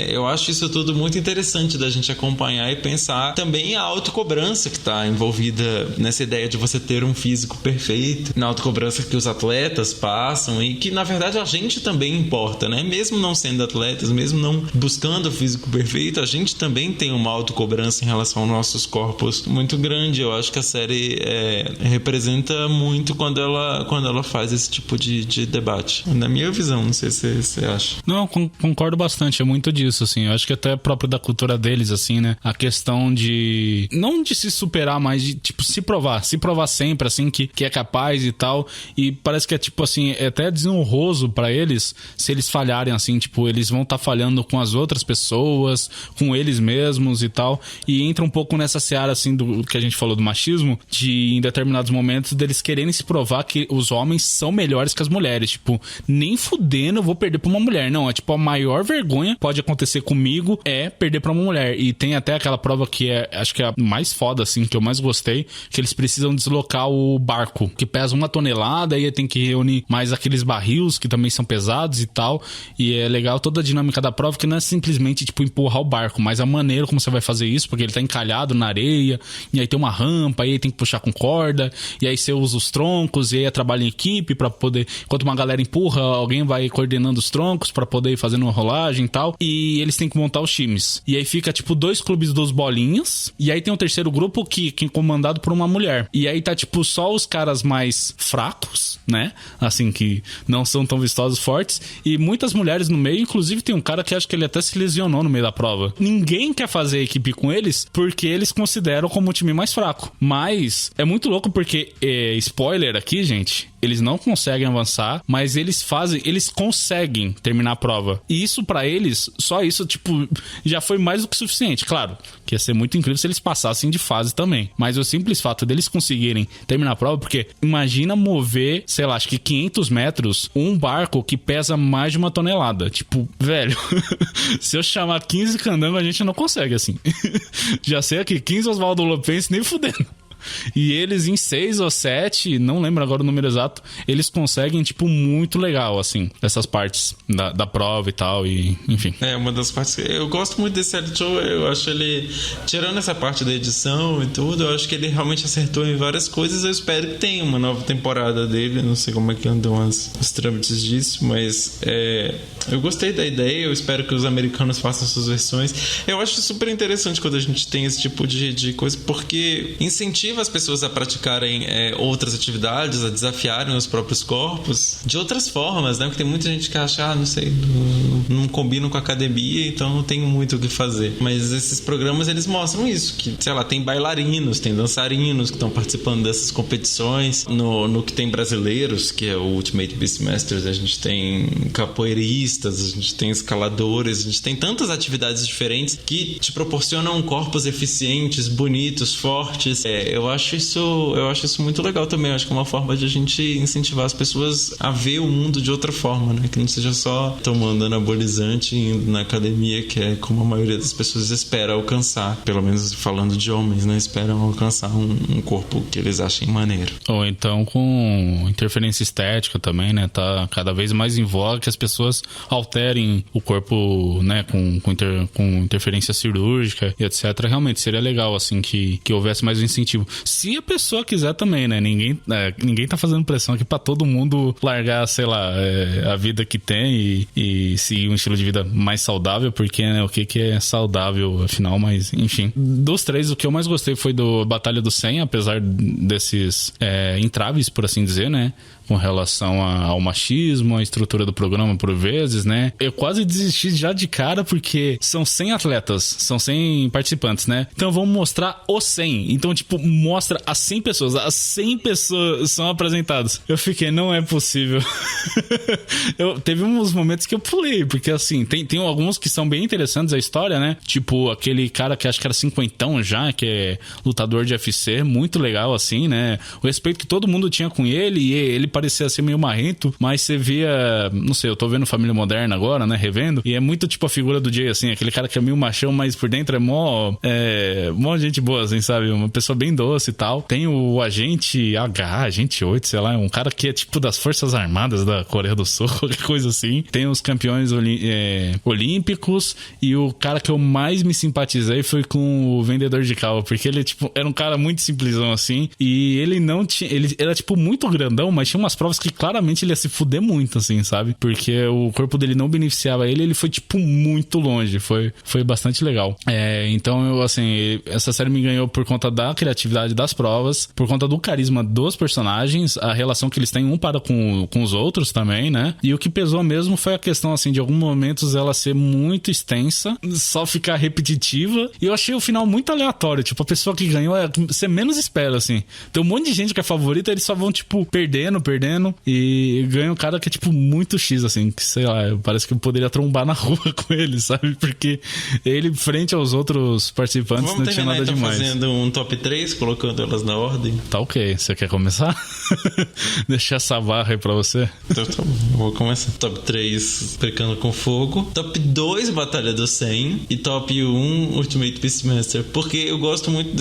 Eu acho isso tudo muito interessante da gente acompanhar e pensar também a autocobrança que está envolvida nessa ideia de você ter um físico perfeito, na autocobrança que os atletas passam e que na verdade a gente também importa, né? Mesmo não sendo atletas, mesmo não buscando o físico perfeito, a gente também tem uma autocobrança em relação aos nossos corpos muito grande. Eu acho que a série representa muito quando ela faz esse tipo de debate, na minha visão. Não sei se você acha. Não, concordo bastante, é muito disso, assim. Eu acho que até próprio da cultura deles, assim, né? A questão de não de se superar, mas de, tipo, se provar sempre, assim, que é capaz e tal. E parece que é, tipo, assim, é até desonroso pra eles se eles falharem, assim, tipo, eles vão estar falhando com as outras pessoas, com eles mesmos e tal. E entra um pouco nessa seara, assim, do que a gente falou do machismo, de em determinados momentos deles quererem se provar que os homens são melhores que as mulheres. Tipo, nem fudendo eu vou perder pra uma mulher. Não, é tipo, a maior vergonha pode acontecer comigo é perder pra uma mulher. E tem até aquela prova que acho que é a mais foda, assim, que eu mais gostei, que eles precisam deslocar o barco, que pesa 1 tonelada, e aí tem que reunir mais aqueles barris que também são pesados e tal. E é legal toda a dinâmica da prova, que não é simplesmente, tipo, empurrar o barco, mas a maneira como você vai fazer isso, porque ele tá encalhado na areia, e aí tem uma rampa, aí tem que puxar com corda, e aí você usa os troncos, e aí é trabalho em equipe pra poder, enquanto uma galera empurra, alguém vai coordenando os troncos pra poder ir fazendo uma rolagem e tal, e eles têm que montar os times. E aí fica, tipo, 2 clubes dos bolinhas, e aí tem um terceiro grupo que é comandado por uma mulher. E aí tá, tipo, só os caras mais fracos, né? Assim, que não são tão vistosos, fortes, e muitas mulheres no meio. Inclusive tem um cara que acho que ele até se lesionou no meio da prova. Ninguém quer fazer equipe com eles porque eles consideram como o time mais fraco. Mas é muito louco porque, spoiler aqui, gente, eles não conseguem avançar, mas eles conseguem terminar a prova. E isso pra eles, só isso, tipo, já foi mais do que suficiente. Claro, que ia ser muito incrível se eles passassem de fase também. Mas o simples fato deles conseguirem terminar a prova, porque imagina mover, sei lá, acho que 500 metros, um barco que pesa mais de 1 tonelada. Tipo, velho, se eu chamar 15 candango, a gente não consegue, assim. Já sei aqui, 15 Oswaldo Lopense, nem fudendo. E eles em 6 ou 7, não lembro agora o número exato, eles conseguem, tipo, muito legal, assim, essas partes da prova e tal, e enfim. Uma das partes que eu gosto muito desse reality show. Eu acho ele, tirando essa parte da edição e tudo, eu acho que ele realmente acertou em várias coisas. Eu espero que tenha uma nova temporada dele, não sei como é que andam os trâmites disso, mas eu gostei da ideia. Eu espero que os americanos façam suas versões. Eu acho super interessante quando a gente tem esse tipo de coisa, porque incentiva as pessoas a praticarem outras atividades, a desafiarem os próprios corpos de outras formas, né? Porque tem muita gente que acha, não sei, não combinam com a academia, então não tenho muito o que fazer. Mas esses programas, eles mostram isso, que, sei lá, tem bailarinos, tem dançarinos que estão participando dessas competições. No que tem brasileiros, que é o Ultimate Beastmasters, a gente tem capoeiristas, a gente tem escaladores, a gente tem tantas atividades diferentes que te proporcionam corpos eficientes, bonitos, fortes. Eu acho isso muito legal também. Eu acho que é uma forma de a gente incentivar as pessoas a ver o mundo de outra forma, né? Que não seja só tomando anabolizante e indo na academia, que é como a maioria das pessoas espera alcançar. Pelo menos falando de homens, né? Esperam alcançar um corpo que eles achem maneiro. Ou então com interferência estética também, né? Tá cada vez mais em voga que as pessoas alterem o corpo, né? Com interferência cirúrgica e etc. Realmente seria legal, assim, que houvesse mais um incentivo. Se a pessoa quiser também, né? Ninguém tá fazendo pressão aqui pra todo mundo largar, sei lá, a vida que tem e seguir um estilo de vida mais saudável, porque, né, o que é saudável, afinal, mas, enfim. Dos três, o que eu mais gostei foi do Batalha do 100, apesar desses entraves, por assim dizer, né? Com relação ao machismo, à estrutura do programa por vezes, né? Eu quase desisti já de cara porque são 100 atletas, são 100 participantes, né? Então vamos mostrar os 100. Então, tipo, mostra as 100 pessoas. As 100 pessoas são apresentadas. Eu fiquei, não é possível. Teve uns momentos que eu pulei, porque assim, tem alguns que são bem interessantes a história, né? Tipo, aquele cara que acho que era 50 já, que é lutador de UFC, muito legal assim, né? O respeito que todo mundo tinha com ele, e ele parecia ser meio marrento, mas você via, não sei, eu tô vendo Família Moderna agora, né, revendo, e é muito tipo a figura do Jay, assim, aquele cara que é meio machão, mas por dentro é mó gente boa, assim, sabe, uma pessoa bem doce e tal. Tem o Agente 8, sei lá, um cara que é tipo das Forças Armadas da Coreia do Sul, qualquer coisa assim. Tem os campeões olímpicos, e o cara que eu mais me simpatizei foi com o vendedor de carro, porque ele, tipo, era um cara muito simplesão, assim, e ele não tinha, ele era, tipo, muito grandão, mas tinha umas provas que claramente ele ia se fuder muito, assim, sabe? Porque o corpo dele não beneficiava ele foi, tipo, muito longe. Foi bastante legal. Então, eu, assim, essa série me ganhou por conta da criatividade das provas, por conta do carisma dos personagens, a relação que eles têm um para com os outros também, né? E o que pesou mesmo foi a questão, assim, de alguns momentos ela ser muito extensa, só ficar repetitiva, e eu achei o final muito aleatório. Tipo, a pessoa que ganhou você menos espera, assim. Tem um monte de gente que é favorita, eles só vão, tipo, perdendo, e ganha um cara que é, tipo, muito X, assim, que, sei lá, parece que eu poderia trombar na rua com ele, sabe? Porque ele, frente aos outros participantes, vamos não tinha nada então demais. Fazendo um top 3, colocando elas na ordem. Tá ok, você quer começar? Deixar essa barra aí pra você. Então tá bom, eu vou começar. Top 3, Brincando com Fogo. Top 2, Batalha do 100. E top 1, Ultimate Beastmaster. Porque eu gosto muito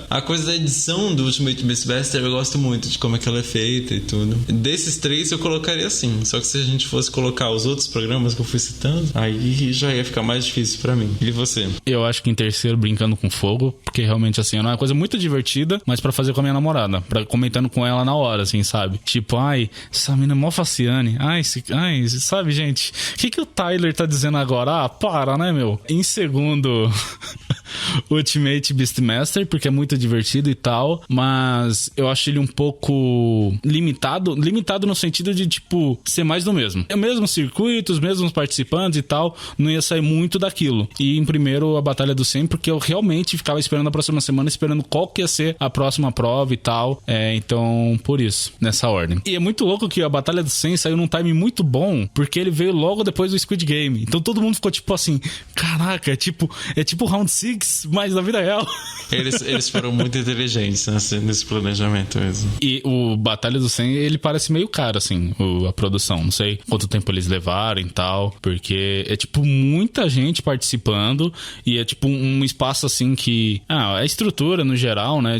a coisa da edição do Ultimate Beastmaster, eu gosto muito de como é que ela é feita e tudo. Desses 3 eu colocaria assim. Só que se a gente fosse colocar os outros programas que eu fui citando, aí já ia ficar mais difícil pra mim. E você? Eu acho que em terceiro, Brincando com Fogo, porque realmente, assim, é uma coisa muito divertida, mas pra fazer com a minha namorada, comentando com ela na hora, assim, sabe? Tipo, ai, essa mina é mó faciane. Ai, sabe, gente? O que o Tyler tá dizendo agora? Ah, para, né, meu? Em segundo, Ultimate Beastmaster, porque é muito divertido e tal, mas eu acho ele um pouco limitado no sentido de, tipo, ser mais do mesmo. É o mesmo circuito, os mesmos participantes e tal, não ia sair muito daquilo. E em primeiro, a Batalha do 100, porque eu realmente ficava esperando a próxima semana, esperando qual que ia ser a próxima prova e tal. Então, por isso, nessa ordem. E é muito louco que a Batalha do 100 saiu num time muito bom, porque ele veio logo depois do Squid Game. Então todo mundo ficou tipo assim, caraca, é tipo Round 6, mas na vida real. Eles foram muito inteligentes nesse planejamento mesmo. E o Batalha do 100, ele parece meio caro, assim, a produção. Não sei quanto tempo eles levaram e tal, porque é tipo muita gente participando e é tipo um espaço assim que... a estrutura no geral, né,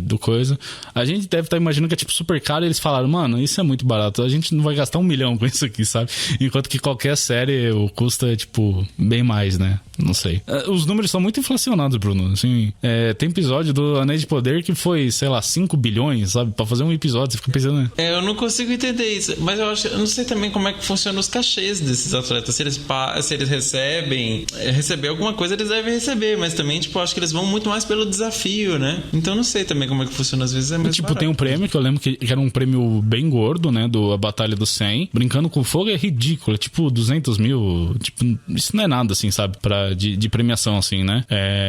do coisa. A gente deve estar imaginando que é tipo super caro e eles falaram, mano, isso é muito barato, a gente não vai gastar 1 milhão com isso aqui, sabe? Enquanto que qualquer série o custo é tipo bem mais, né? Não sei. Os números são muito inflacionados, Bruno. Assim, tem episódio do Anéis de Poder que foi, sei lá, 5 bilhões, sabe? Pra fazer um episódio, você fica pensando, né? Eu não consigo entender isso. Mas eu não sei também como é que funcionam os cachês desses atletas. Se eles recebem... Receber alguma coisa, eles devem receber. Mas também, tipo, acho que eles vão muito mais pelo desafio, né? Então não sei também como é que funciona. Às vezes é mais tipo, barato. Tem um prêmio que eu lembro que era um prêmio bem gordo, né? A Batalha do 100. Brincando com Fogo é ridículo. É tipo 200 mil. Tipo, isso não é nada, assim, sabe? De premiação, assim, né?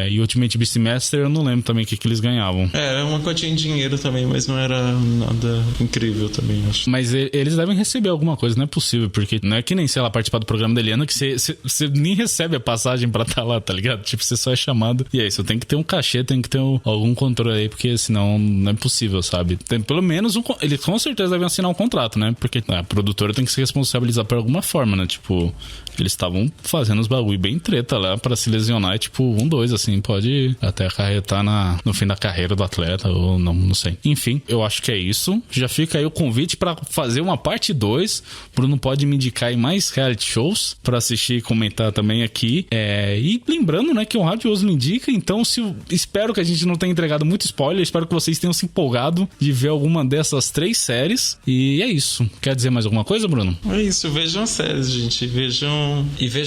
E Ultimate Beastmaster, eu não lembro também o que eles ganhavam. Era uma quantia em dinheiro também, mas não era nada incrível também, acho. Mas eles devem receber alguma coisa, não é possível, porque não é que nem, sei lá, participar do programa da Eliana, que você nem recebe a passagem pra estar lá, tá ligado? Tipo, você só é chamado e é isso, tem que ter um cachê, tem que ter algum controle aí, porque senão não é possível, sabe? Tem pelo menos eles com certeza devem assinar um contrato, né? Porque a produtora tem que se responsabilizar por alguma forma, né? Tipo, eles estavam fazendo os bagulho bem treta lá pra se lesionar, tipo, 1-2, assim, pode até acarretar no fim da carreira do atleta, ou não sei. Enfim, eu acho que é isso. Já fica aí o convite pra fazer uma parte 2. Bruno pode me indicar aí mais reality shows pra assistir e comentar também aqui. E lembrando, né, que o Rádio Oslo indica, então espero que a gente não tenha entregado muito spoiler, espero que vocês tenham se empolgado de ver alguma dessas 3 séries. E é isso. Quer dizer mais alguma coisa, Bruno? É isso, vejam as séries, gente. Vejam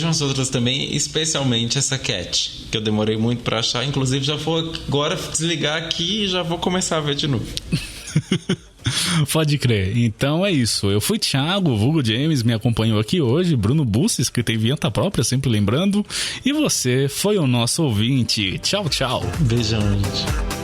as outras também, especialmente essa Cat, que eu demorei muito pra achar. Inclusive, já vou agora desligar aqui e já vou começar a ver de novo. Pode crer. Então é isso. Eu fui Thiago, vulgo James, me acompanhou aqui hoje, Bruno Busses, que tem vinheta própria, sempre lembrando. E você foi o nosso ouvinte. Tchau, tchau. Beijão, gente.